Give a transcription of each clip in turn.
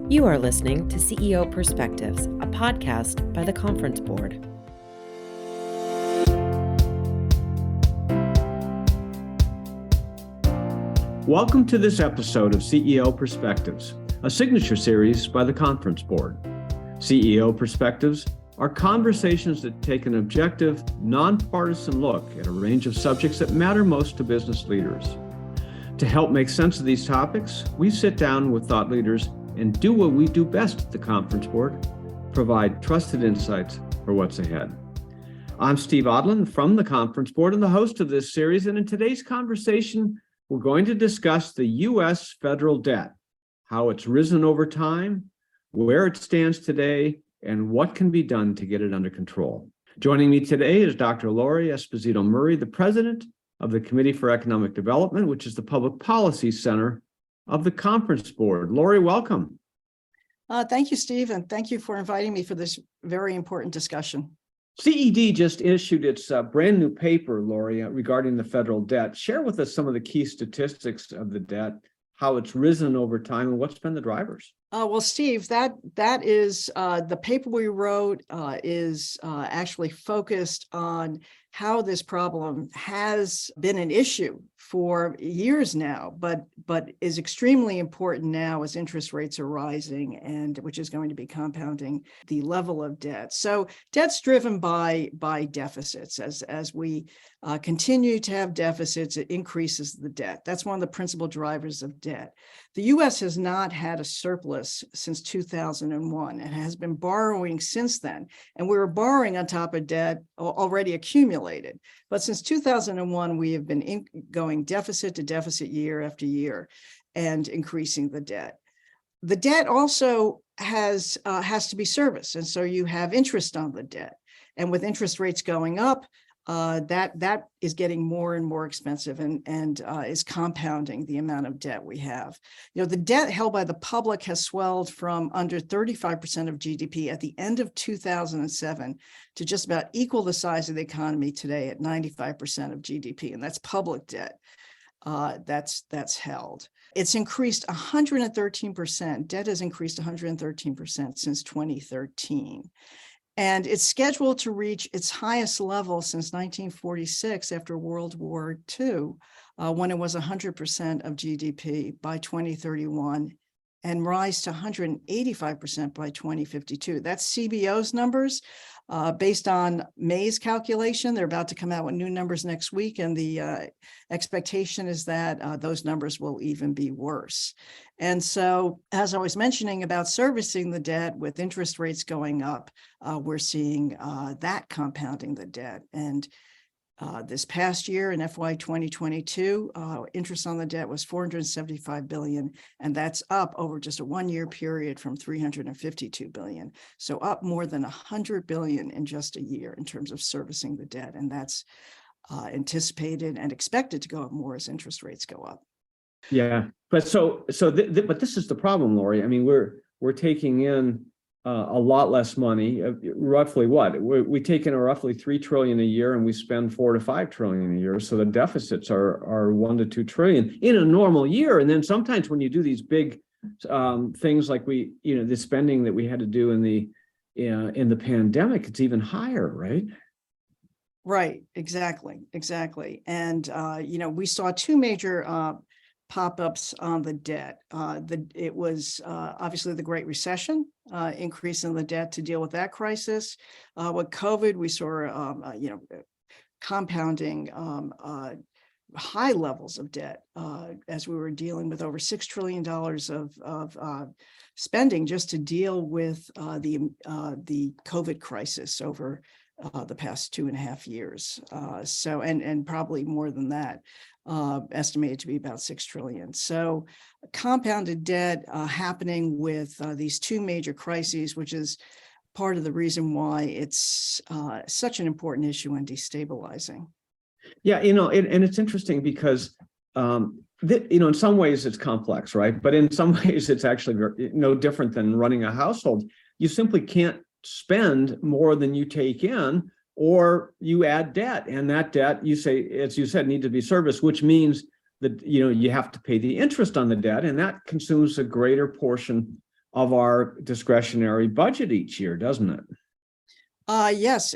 You are listening to CEO Perspectives, a podcast by the Conference Board. Welcome to this episode of CEO Perspectives, a signature series by the Conference Board. CEO Perspectives are conversations that take an objective, nonpartisan look at a range of subjects that matter most to business leaders. To help make sense of these topics, we sit down with thought leaders and do what we do best at the Conference Board, provide trusted insights for what's ahead. I'm Steve Odland from the Conference Board and the host of this series, and in today's conversation, we're going to discuss the U.S. federal debt, how it's risen over time, where it stands today, and what can be done to get it under control. Joining me today is Dr. Lori Esposito Murray, the president of the Committee for Economic Development, which is the Public Policy Center of the Conference Board. Lori, welcome. Thank you, Steve, and thank you for inviting me for this very important discussion. CED just issued its brand new paper, Lori, regarding the federal debt. Share with us some of the key statistics of the debt, how it's risen over time, and what's been the drivers. Well, Steve, that is the paper we wrote is actually focused on how this problem has been an issue for years now, but is extremely important now as interest rates are rising, and which is going to be compounding the level of debt. So debt's driven by deficits. As we continue to have deficits, it increases the debt. That's one of the principal drivers of debt. The U.S. has not had a surplus since 2001 and has been borrowing since then. And we were borrowing on top of debt already accumulated. But since 2001, we have been going deficit to deficit year after year and increasing the debt. The debt also has to be serviced. And so you have interest on the debt. And with interest rates going up, that is getting more and more expensive and is compounding the amount of debt we have. You know, the debt held by the public has swelled from under 35% of GDP at the end of 2007 to just about equal the size of the economy today at 95% of GDP, and that's public debt. That's held. It's increased 113%. Debt has increased 113% since 2013. And it's scheduled to reach its highest level since 1946 after World War II, when it was 100% of GDP by 2031 and rise to 185% by 2052. That's CBO's numbers. Based on May's calculation, they're about to come out with new numbers next week, and the expectation is that those numbers will even be worse. And so, as I was mentioning about servicing the debt with interest rates going up, we're seeing that compounding the debt. And this past year in FY 2022, interest on the debt was $475 billion, and that's up over just a one-year period from $352 billion. So up more than $100 billion in just a year in terms of servicing the debt, and that's anticipated and expected to go up more as interest rates go up. Yeah, but but this is the problem, Lori. I mean, we're taking in a lot less money. Roughly what? We take in roughly $3 trillion a year, and we spend $4 to $5 trillion a year. So the deficits are $1 to $2 trillion in a normal year. And then sometimes when you do these big things like the spending that we had to do in the pandemic, it's even higher, right? Right. Exactly. And we saw two major pop-ups on the debt. It was obviously the Great Recession, increase in the debt to deal with that crisis. With COVID, we saw compounding high levels of debt as we were dealing with over $6 trillion of spending just to deal with the COVID crisis over the past 2.5 years. And probably more than that. Estimated to be about $6 trillion. So compounded debt happening with these two major crises, which is part of the reason why it's such an important issue and destabilizing. Yeah, and it's interesting because, in some ways it's complex, right? But in some ways it's actually no different than running a household. You simply can't spend more than you take in, or you add debt, and that debt, you say, as you said, need to be serviced, which means that you have to pay the interest on the debt, and that consumes a greater portion of our discretionary budget each year, doesn't it? Yes,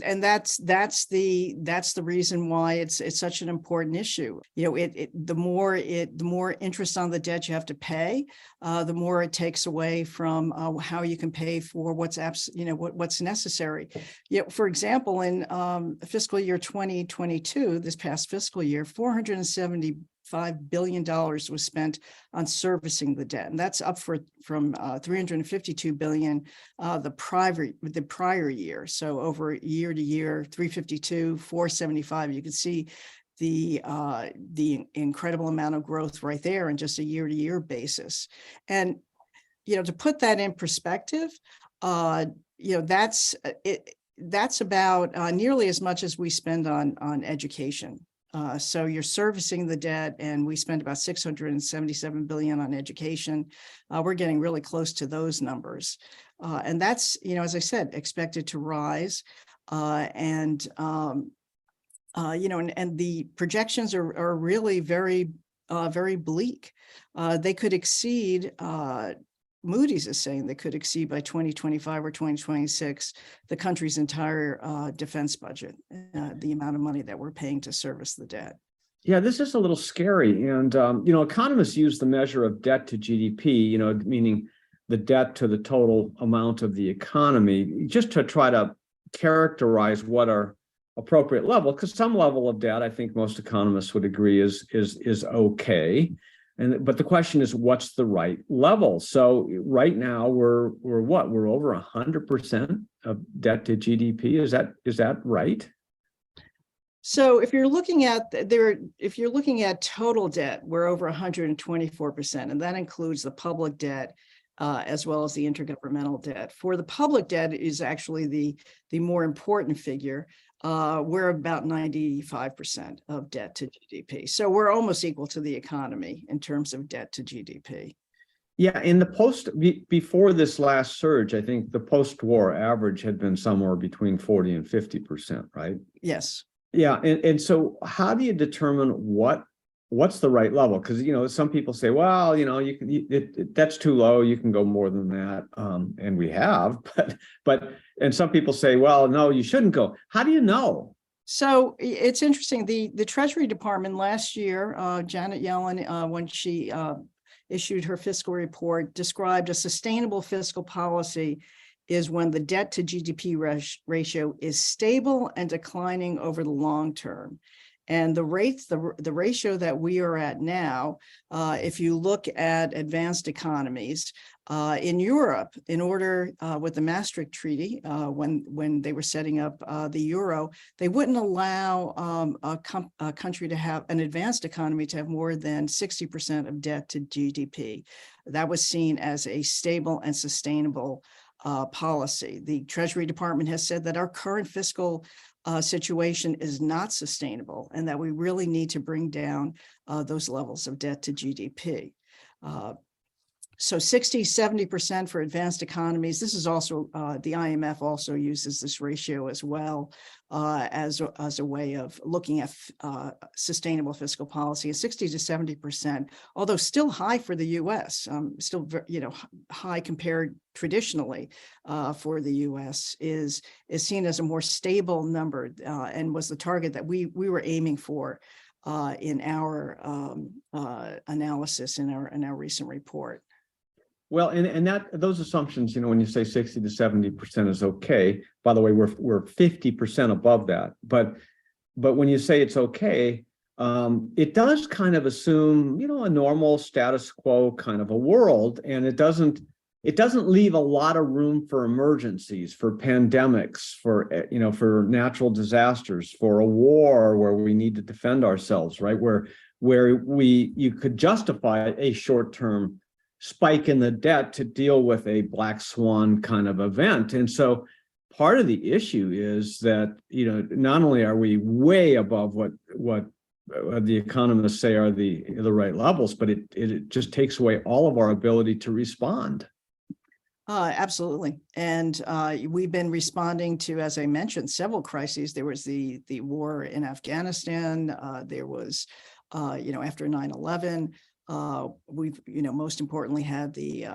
and that's the reason why it's such an important issue. The more interest on the debt you have to pay, the more it takes away from how you can pay for what's necessary. For example, in fiscal year 2022, this past fiscal year, $475 billion was spent on servicing the debt, and that's up from $352 billion the prior year. So over year to year, 352, 475. You can see the incredible amount of growth right there in just a year to year basis. And to put that in perspective, that's about nearly as much as we spend on education. So you're servicing the debt, and we spend about $677 billion on education. We're getting really close to those numbers. And that's, as I said, expected to rise. And the projections are really very, very bleak. They could exceed, Moody's is saying they could exceed by 2025 or 2026 the country's entire defense budget, the amount of money that we're paying to service the debt. Yeah, this is a little scary. And, economists use the measure of debt to GDP, meaning the debt to the total amount of the economy, just to try to characterize what our appropriate level, because some level of debt, I think most economists would agree is okay. But the question is, what's the right level? So right now we're over 100% of debt to GDP. Is that right? So if you're looking at total debt, we're over 124%, and that includes the public debt as well as the intergovernmental debt. For the public debt is actually the more important figure. We're about 95% of debt to GDP. So we're almost equal to the economy in terms of debt to GDP. Yeah, before this last surge, I think the post-war average had been somewhere between 40 and 50%, right? Yes. Yeah, and so how do you determine what's the right level? Because some people say, well, that's too low. You can go more than that, and we have. And some people say, well, no, you shouldn't go. How do you know? So it's interesting. The Treasury Department last year, Janet Yellen, when she issued her fiscal report, described a sustainable fiscal policy is when the debt to GDP ratio is stable and declining over the long term. And the ratio that we are at now, if you look at advanced economies in Europe, in order with the Maastricht Treaty, when they were setting up the euro, they wouldn't allow a country to have an advanced economy to have more than 60% of debt to GDP. That was seen as a stable and sustainable policy. The Treasury Department has said that our current fiscal situation is not sustainable, and that we really need to bring down those levels of debt to GDP. So 60, 70% for advanced economies. This is also, the IMF also uses this ratio as well as a way of looking at sustainable fiscal policy. At 60 to 70%, although still high for the U.S., still high compared traditionally for the U.S., is seen as a more stable number and was the target that we were aiming for in our analysis in our recent report. Well, and those assumptions, when you say 60 to 70% is okay, by the way, we're 50% above that. But when you say it's okay, it does kind of assume, a normal status quo kind of a world, and it doesn't leave a lot of room for emergencies, for pandemics, for natural disasters, for a war where we need to defend ourselves, right? Where you could justify a short-term spike in the debt to deal with a black swan kind of event. And so part of the issue is that, not only are we way above what the economists say are the right levels, but it just takes away all of our ability to respond. Absolutely. And we've been responding to, as I mentioned, several crises. There was the war in Afghanistan. There was, after 9/11, We've, most importantly had the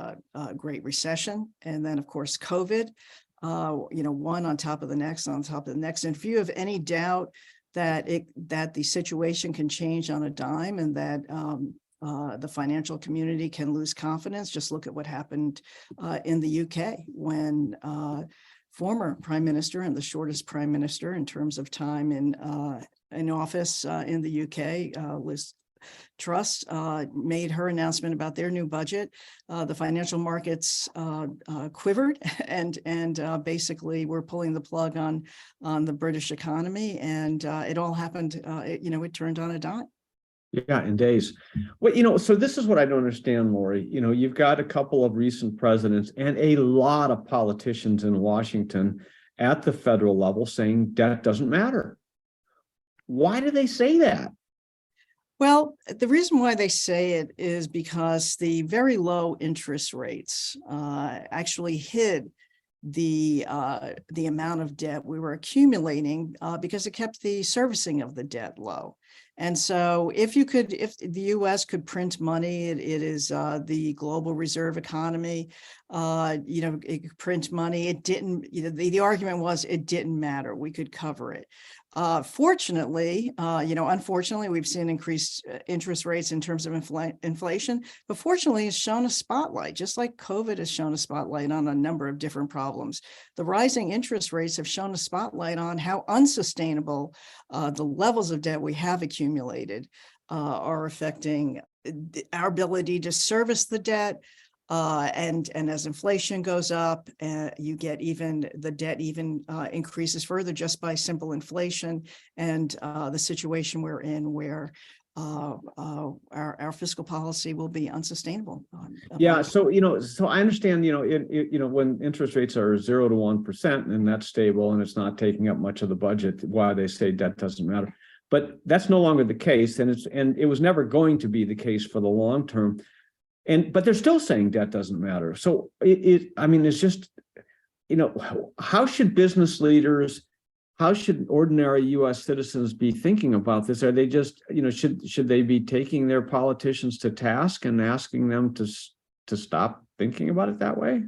Great Recession, and then of course COVID. One on top of the next, on top of the next. And if you have any doubt that the situation can change on a dime, and that the financial community can lose confidence, just look at what happened in the UK when former prime minister, and the shortest prime minister in terms of time in office in the UK, Liz Truss, made her announcement about their new budget. The financial markets quivered, and basically were pulling the plug on the British economy, and it all happened. It turned on a dime. Yeah, in days. Well, so this is what I don't understand, Lori. You've got a couple of recent presidents and a lot of politicians in Washington at the federal level saying debt doesn't matter. Why do they say that? Well, the reason why they say it is because the very low interest rates actually hid the amount of debt we were accumulating, because it kept the servicing of the debt low. And so if the US could print money, it is the global reserve economy, it could print money. It didn't, the argument was it didn't matter. We could cover it. Fortunately, unfortunately, we've seen increased interest rates in terms of inflation, but fortunately, it's shown a spotlight, just like COVID has shown a spotlight on a number of different problems. The rising interest rates have shown a spotlight on how unsustainable the levels of debt we have accumulated are affecting our ability to service the debt. And as inflation goes up, you get the debt increases further just by simple inflation, and the situation we're in, where our fiscal policy will be unsustainable. Yeah, so I understand. When interest rates are 0 to 1%, and that's stable, and it's not taking up much of the budget, why they say debt doesn't matter. But that's no longer the case, and it was never going to be the case for the long term. But they're still saying debt doesn't matter. So it's just, how should business leaders, how should ordinary U.S. citizens be thinking about this? Are they just, should they be taking their politicians to task and asking them to stop thinking about it that way?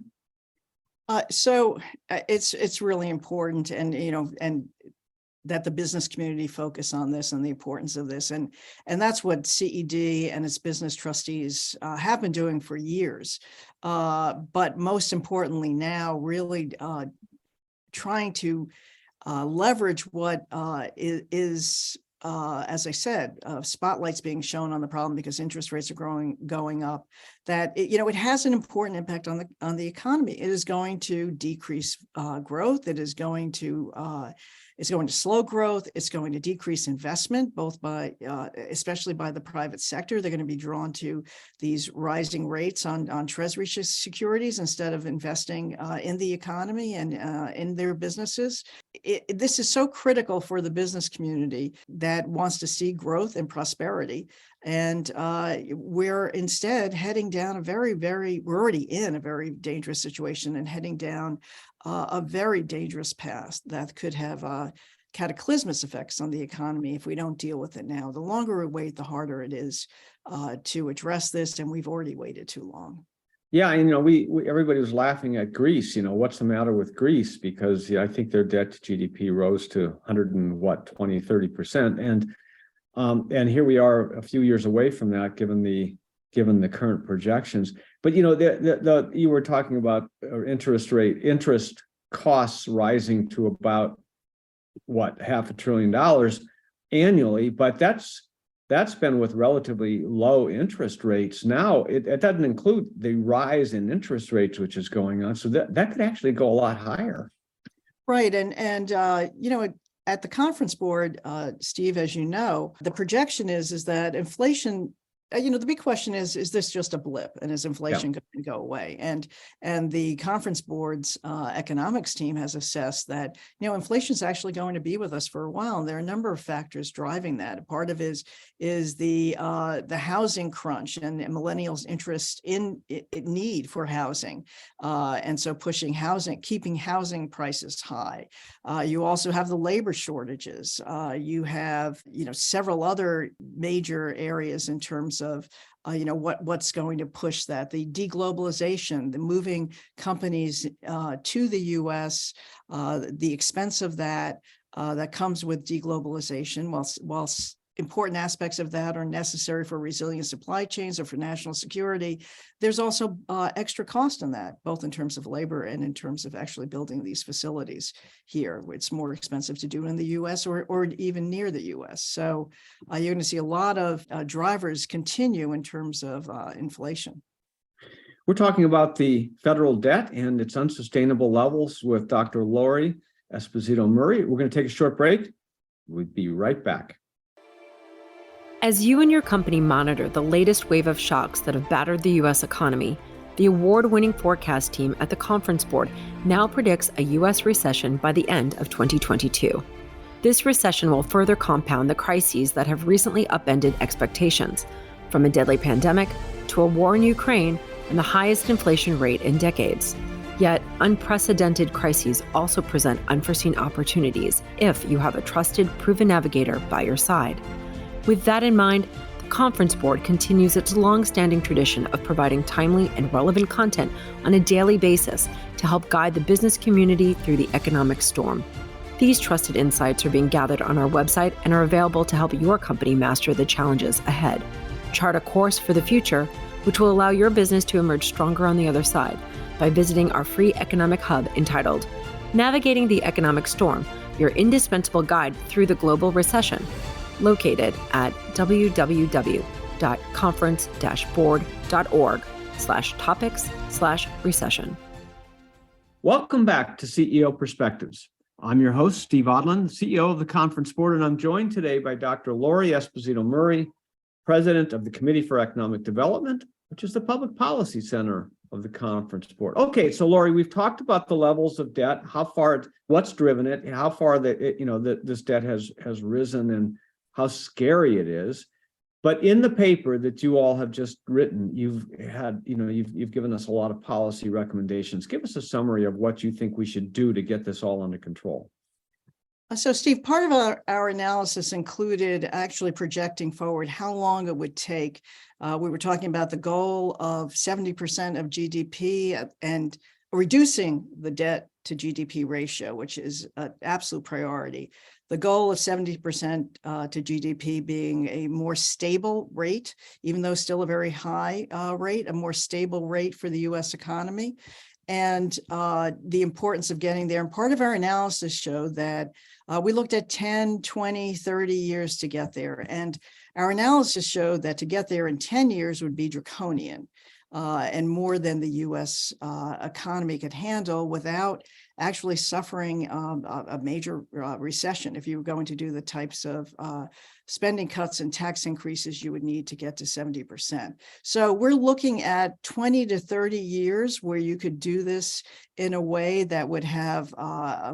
So it's really important, and that the business community focus on this and the importance of this. And that's what CED and its business trustees have been doing for years. But most importantly now, really trying to leverage what is as I said, spotlights being shown on the problem because interest rates are going up, that it has an important impact on the economy. It is going to decrease growth. It is going to it's going to slow growth. It's going to decrease investment, both especially by the private sector. They're going to be drawn to these rising rates on Treasury securities instead of investing in the economy and in their businesses. This is so critical for the business community that wants to see growth and prosperity. And we're instead heading down we're already in a very dangerous situation and heading down a very dangerous path that could have cataclysmic effects on the economy if we don't deal with it now. The longer we wait, the harder it is to address this, and we've already waited too long. Yeah, and everybody was laughing at Greece. What's the matter with Greece? Because I think their debt to GDP rose to 30%. And here we are a few years away from that, given the current projections. But you were talking about interest costs rising to about $500 billion annually, but that's been with relatively low interest rates. Now it doesn't include the rise in interest rates which is going on, so that could actually go a lot higher. Right, and at the conference board, Steve, as you know, the projection is that inflation, the big question is this just a blip, and is inflation going to go away? And the conference board's economics team has assessed that, inflation is actually going to be with us for a while. And there are a number of factors driving that. Part of it is the housing crunch and millennials' interest in need for housing. And so keeping housing prices high. You also have the labor shortages. You have, several other major areas in terms of what's going to push that. The deglobalization, the moving companies to the U.S., the expense of that comes with deglobalization, whilst important aspects of that are necessary for resilient supply chains or for national security. There's also extra cost in that, both in terms of labor and in terms of actually building these facilities here. It's more expensive to do in the U.S. or even near the U.S. So you're going to see a lot of drivers continue in terms of inflation. We're talking about the federal debt and its unsustainable levels with Dr. Lori Esposito Murray. We're going to take a short break. We'll be right back. As you and your company monitor the latest wave of shocks that have battered the U.S. economy, the award-winning forecast team at the Conference Board now predicts a U.S. recession by the end of 2022. This recession will further compound the crises that have recently upended expectations, from a deadly pandemic to a war in Ukraine and the highest inflation rate in decades. Yet, unprecedented crises also present unforeseen opportunities if you have a trusted, proven navigator by your side. With that in mind, the Conference Board continues its long-standing tradition of providing timely and relevant content on a daily basis to help guide the business community through the economic storm. These trusted insights are being gathered on our website and are available to help your company master the challenges ahead. Chart a course for the future, which will allow your business to emerge stronger on the other side by visiting our free economic hub entitled Navigating the Economic Storm, your indispensable guide through the global recession, located at www.conference-board.org/topics/recession. Welcome back to CEO Perspectives. I'm your host, Steve Odland, CEO of the Conference Board, and I'm joined today by Dr. Lori Esposito Murray, President of the Committee for Economic Development, which is the public policy center of the Conference Board. Okay, so Lori, we've talked about the levels of debt, what's driven it, and how far this debt has risen, and how scary it is. But in the paper that you all have just written, you've given us a lot of policy recommendations. Give us a summary of what you think we should do to get this all under control. So, Steve, part of our analysis included actually projecting forward how long it would take. We were talking about the goal of 70% of GDP and reducing the debt to GDP ratio, which is an absolute priority. The goal of 70% to GDP being a more stable rate, even though still a very high rate, a more stable rate for the U.S. economy, and the importance of getting there. And part of our analysis showed that we looked at 10, 20, 30 years to get there. And our analysis showed that to get there in 10 years would be draconian and more than the U.S. Economy could handle without actually suffering a major recession if you were going to do the types of spending cuts and tax increases you would need to get to 70%. So we're looking at 20 to 30 years where you could do this in a way that would have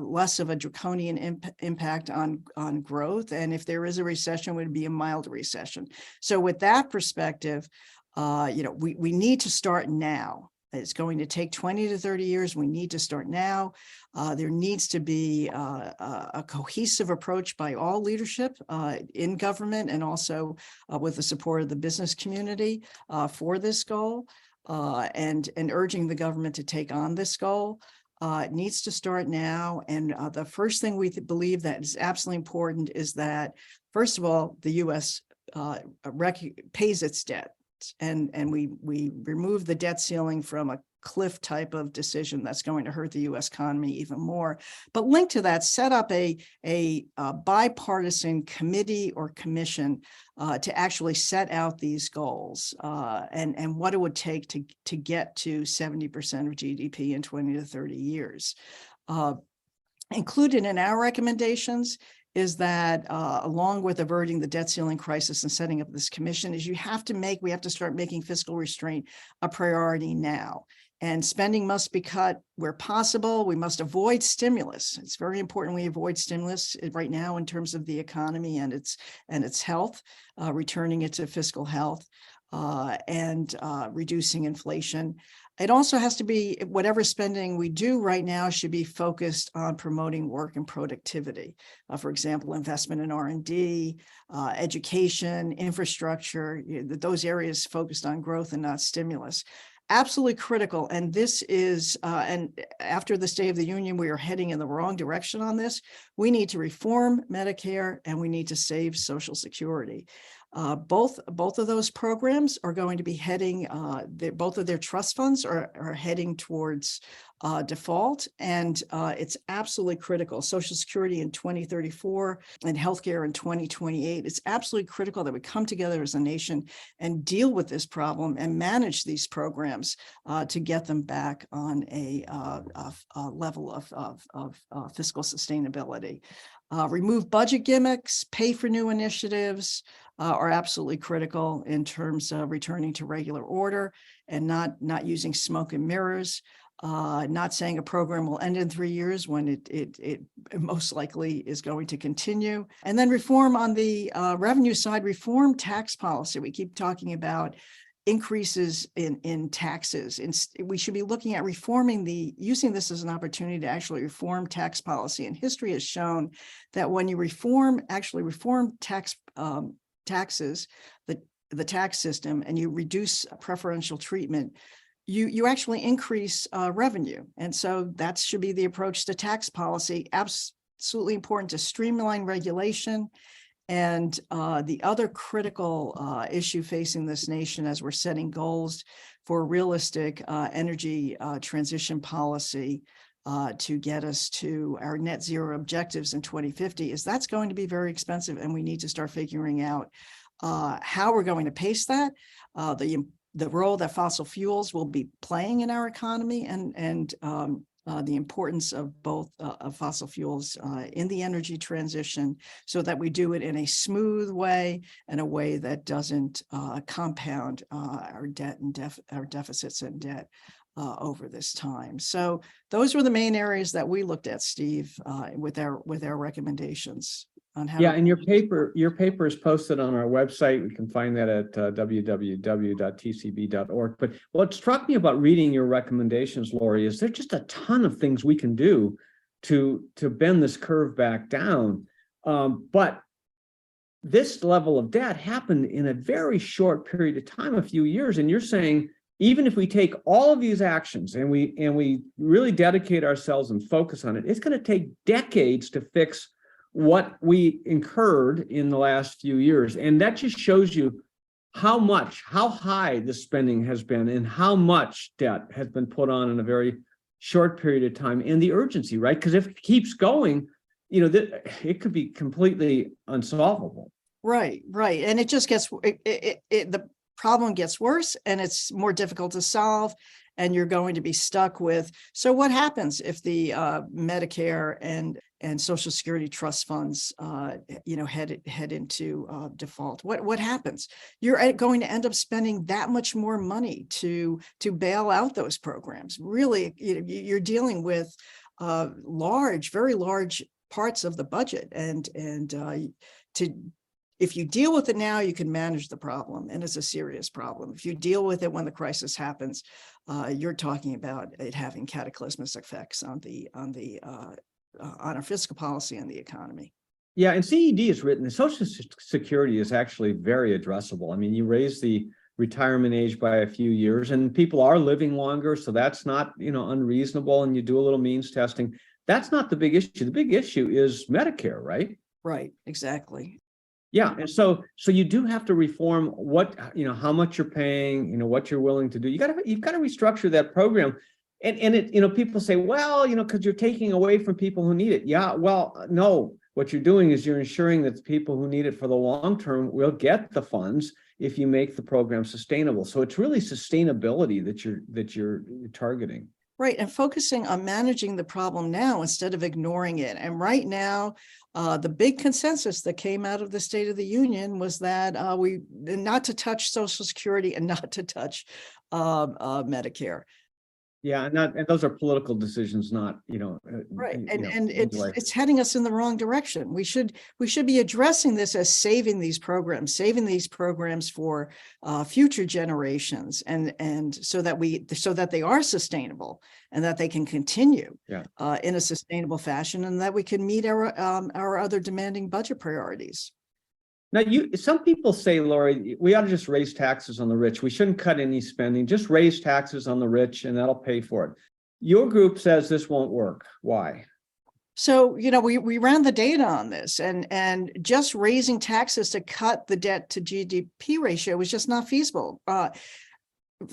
less of a draconian impact on growth. And if there is a recession, it would be a mild recession. So with that perspective, we need to start now. It's going to take 20 to 30 years. We need to start now. There needs to be a cohesive approach by all leadership in government and also with the support of the business community for this goal and urging the government to take on this goal. It needs to start now. And the first thing we believe that is absolutely important is that, first of all, the U.S. pays its debt. And we remove the debt ceiling from a cliff type of decision that's going to hurt the U.S. economy even more. But linked to that, set up a bipartisan committee or commission to actually set out these goals and what it would take to get to 70% of GDP in 20 to 30 years. Included in our recommendations is that along with averting the debt ceiling crisis and setting up this commission is we have to start making fiscal restraint a priority now. And spending must be cut where possible. We must avoid stimulus. It's very important we avoid stimulus right now in terms of the economy and its health, returning it to fiscal health. and reducing inflation. It also has to be, whatever spending we do right now should be focused on promoting work and productivity. For example, investment in R&D, education, infrastructure, those areas focused on growth and not stimulus. Absolutely critical. And this is, and after the State of the Union, we are heading in the wrong direction on this. We need to reform Medicare and we need to save Social Security. Both of those programs are going to be heading, both of their trust funds are heading towards default, and it's absolutely critical. Social Security in 2034 and healthcare in 2028. It's absolutely critical that we come together as a nation and deal with this problem and manage these programs to get them back on a level of fiscal sustainability. Remove budget gimmicks, pay for new initiatives are absolutely critical in terms of returning to regular order and not using smoke and mirrors. Not saying a program will end in 3 years when it most likely is going to continue. And then reform on the revenue side, reform tax policy. We keep talking about increases in taxes. We should be looking at using this as an opportunity to actually reform tax policy. And history has shown that when you actually reform taxes, the tax system, and you reduce preferential treatment, you actually increase revenue. And so that should be the approach to tax policy. Absolutely important to streamline regulation. And the other critical issue facing this nation as we're setting goals for realistic energy transition policy to get us to our net zero objectives in 2050 is that's going to be very expensive, and we need to start figuring out how we're going to pace that, the role that fossil fuels will be playing in our economy, and the importance of both of fossil fuels in the energy transition, so that we do it in a smooth way and a way that doesn't compound our debt and our deficits and debt over this time. So those were the main areas that we looked at, Steve, with our recommendations on how. Yeah, and your paper is posted on our website. We can find that at www.tcb.org. But what struck me about reading your recommendations, Lori, is there's just a ton of things we can do to bend this curve back down. But this level of debt happened in a very short period of time, a few years. And you're saying, even if we take all of these actions and we really dedicate ourselves and focus on it, it's going to take decades to fix what we incurred in the last few years. And that just shows you how high the spending has been and how much debt has been put on in a very short period of time, and the urgency, right? Because if it keeps going, it could be completely unsolvable. Right. And it just gets, the problem gets worse and it's more difficult to solve, and you're going to be stuck with, so what happens if the Medicare and Social Security trust funds head into default? What happens? You're going to end up spending that much more money to bail out those programs. Really, you're dealing with very large parts of the budget, and if you deal with it now, you can manage the problem, and it's a serious problem. If you deal with it when the crisis happens, you're talking about it having cataclysmic effects on our fiscal policy and the economy. Yeah, and CED is written, Social Security is actually very addressable. I mean, you raise the retirement age by a few years, and people are living longer, so that's not unreasonable, and you do a little means testing. That's not the big issue. The big issue is Medicare, right? Right, exactly. Yeah, and so you do have to reform how much you're paying, what you're willing to do. You've got to restructure that program. And it, people say, well, because you're taking away from people who need it. Yeah, well, no, what you're doing is you're ensuring that the people who need it for the long term will get the funds if you make the program sustainable. So it's really sustainability that you're targeting. Right, and focusing on managing the problem now instead of ignoring it. And right now, the big consensus that came out of the State of the Union was that not to touch Social Security and not to touch Medicare. Yeah, and those are political decisions, not, Right. And anyway. it's heading us in the wrong direction. We should be addressing this as saving these programs for future generations, and so that they are sustainable and that they can continue in a sustainable fashion, and that we can meet our other demanding budget priorities. Now, some people say, Lori, we ought to just raise taxes on the rich. We shouldn't cut any spending, just raise taxes on the rich and that'll pay for it. Your group says this won't work. Why? So, we ran the data on this, and just raising taxes to cut the debt to GDP ratio was just not feasible. A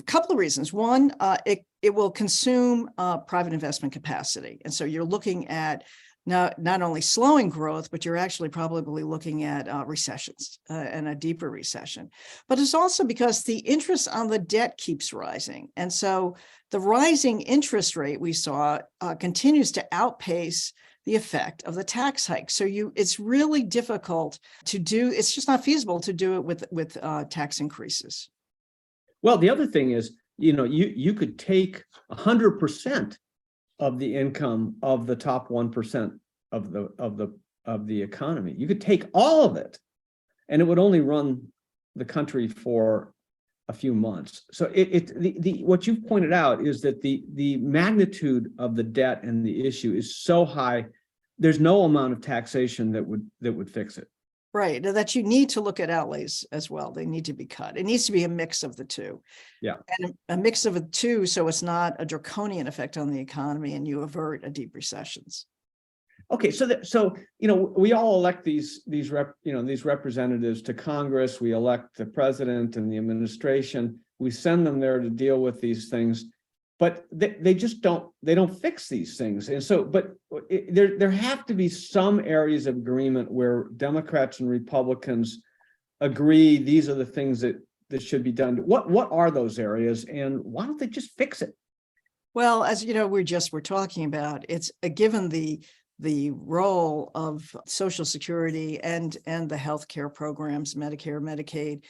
couple of reasons. One, it will consume private investment capacity. And so you're looking at not only slowing growth, but you're actually probably looking at recessions and a deeper recession. But it's also because the interest on the debt keeps rising. And so the rising interest rate we saw continues to outpace the effect of the tax hike. So it's really difficult to do. It's just not feasible to do it with tax increases. Well, the other thing is, you could take 100% of the income of the top 1% of the economy. You could take all of it, and it would only run the country for a few months. So what you've pointed out is that the magnitude of the debt and the issue is so high, there's no amount of taxation that would fix it. Right, that you need to look at outlays as well. They need to be cut. It needs to be a mix of the two. Yeah. And a mix of the two, so it's not a draconian effect on the economy and you avert a deep recessions. Okay, so we all elect these representatives to Congress. We elect the president and the administration. We send them there to deal with these things, but they just don't fix these things. And so, but there have to be some areas of agreement where Democrats and Republicans agree these are the things that should be done. What are those areas, and why don't they just fix it? Well, as you know, we're talking about, it's given the role of Social Security and the healthcare programs, Medicare, Medicaid,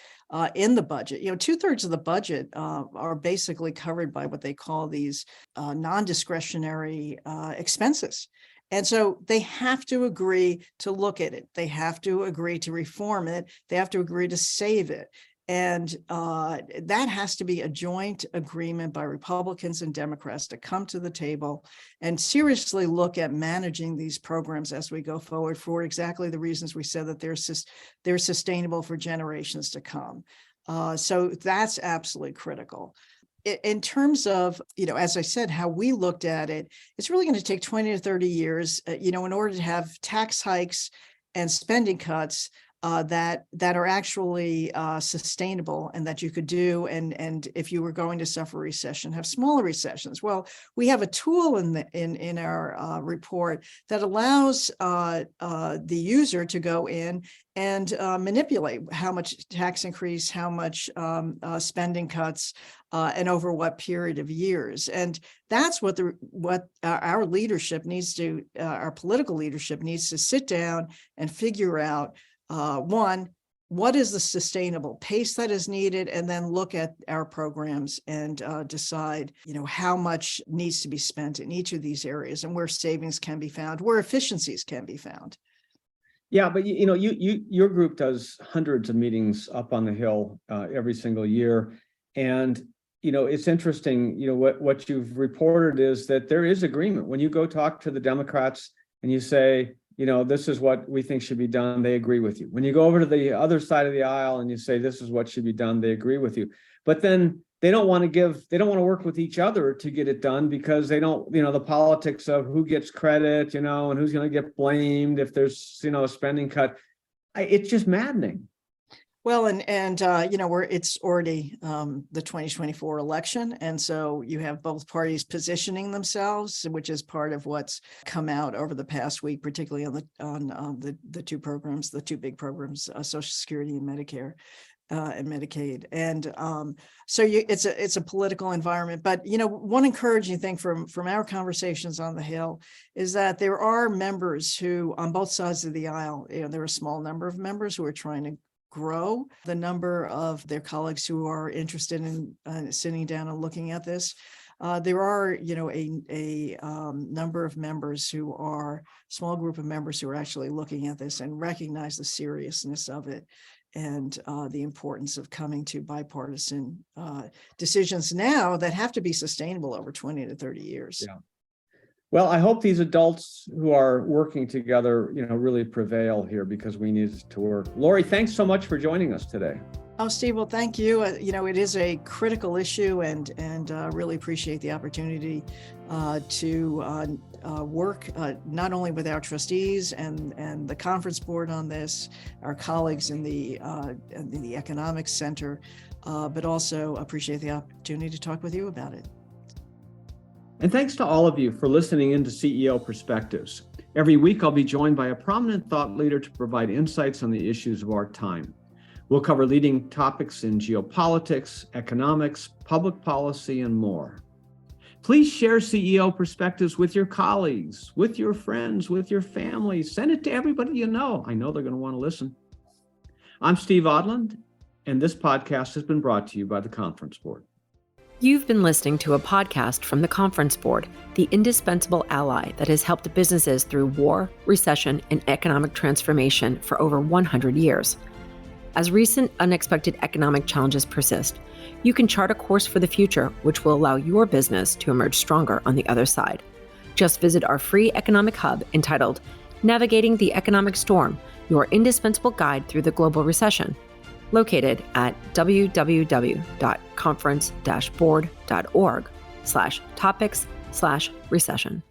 in the budget. 2/3 of the budget are basically covered by what they call these non-discretionary expenses. And so they have to agree to look at it. They have to agree to reform it. They have to agree to save it. And that has to be a joint agreement by Republicans and Democrats to come to the table and seriously look at managing these programs as we go forward for exactly the reasons we said that they're sustainable for generations to come. So that's absolutely critical. In terms of, as I said, how we looked at it, it's really going to take 20 to 30 years, in order to have tax hikes and spending cuts that are actually sustainable and that you could do. And if you were going to suffer recession, have smaller recessions. Well, we have a tool in our report that allows the user to go in and manipulate how much tax increase, how much spending cuts, and over what period of years. And that's what our leadership needs to, our political leadership needs to sit down and figure out. One, what is the sustainable pace that is needed, and then look at our programs and decide, how much needs to be spent in each of these areas and where savings can be found, where efficiencies can be found. Yeah, but your group does hundreds of meetings up on the Hill every single year, and it's interesting. What you've reported is that there is agreement when you go talk to the Democrats and you say, this is what we think should be done, they agree with you. When you go over to the other side of the aisle and you say, this is what should be done, they agree with you. But then they don't want to work with each other to get it done because they don't, the politics of who gets credit, and who's going to get blamed if there's, a spending cut. It's just maddening. Well, and it's already the 2024 election. And so you have both parties positioning themselves, which is part of what's come out over the past week, particularly on the two programs, the two big programs, Social Security and Medicare and Medicaid. And so it's a political environment. But, one encouraging thing from our conversations on the Hill is that there are members who, on both sides of the aisle, there are a small number of members who are trying to grow the number of their colleagues who are interested in sitting down and looking at this. there are, a number of members who are, small group of members who are actually looking at this and recognize the seriousness of it and the importance of coming to bipartisan decisions now that have to be sustainable over 20 to 30 years. Yeah. Well, I hope these adults who are working together, really prevail here, because we need it to work. Lori, thanks so much for joining us today. Oh, Steve, well, thank you. It is a critical issue, and really appreciate the opportunity to work not only with our trustees and the conference board on this, our colleagues in the Economics Center, but also appreciate the opportunity to talk with you about it. And thanks to all of you for listening into CEO Perspectives. Every week, I'll be joined by a prominent thought leader to provide insights on the issues of our time. We'll cover leading topics in geopolitics, economics, public policy, and more. Please share CEO Perspectives with your colleagues, with your friends, with your family. Send it to everybody you know. I know they're going to want to listen. I'm Steve Odland, and this podcast has been brought to you by the Conference Board. You've been listening to a podcast from the Conference Board, the indispensable ally that has helped businesses through war, recession, and economic transformation for over 100 years. As recent unexpected economic challenges persist, you can chart a course for the future which will allow your business to emerge stronger on the other side. Just visit our free economic hub entitled Navigating the Economic Storm, your indispensable guide through the global recession, located at www.conference-board.org/topics/recession.